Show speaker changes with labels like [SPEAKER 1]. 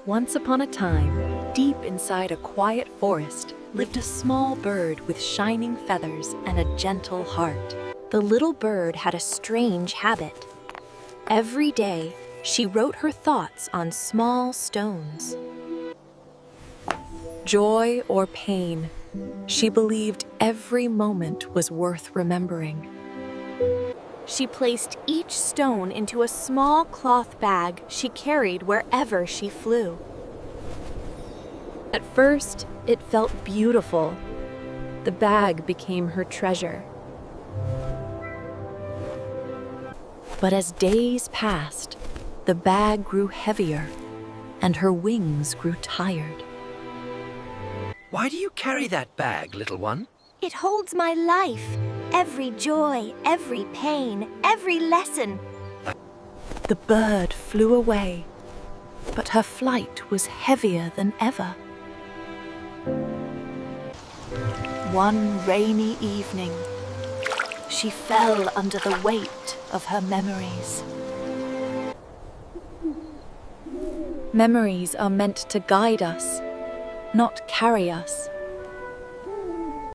[SPEAKER 1] Once upon a time, deep inside a quiet forest, lived a small bird with shining feathers and a gentle heart. The little bird had a strange habit. Every day, she wrote her thoughts on small stones. Joy or pain, she believed every moment was worth remembering. She placed each stone into a small cloth bag she carried wherever she flew. At first, it felt beautiful. The bag became her treasure. But as days passed, the bag grew heavier, and her wings grew tired.
[SPEAKER 2] Why do you carry that bag, little one?
[SPEAKER 3] It holds my life. Every joy, every pain, every lesson.
[SPEAKER 1] The bird flew away, but her flight was heavier than ever. One rainy evening, she fell under the weight of her memories. Memories are meant to guide us, not carry us.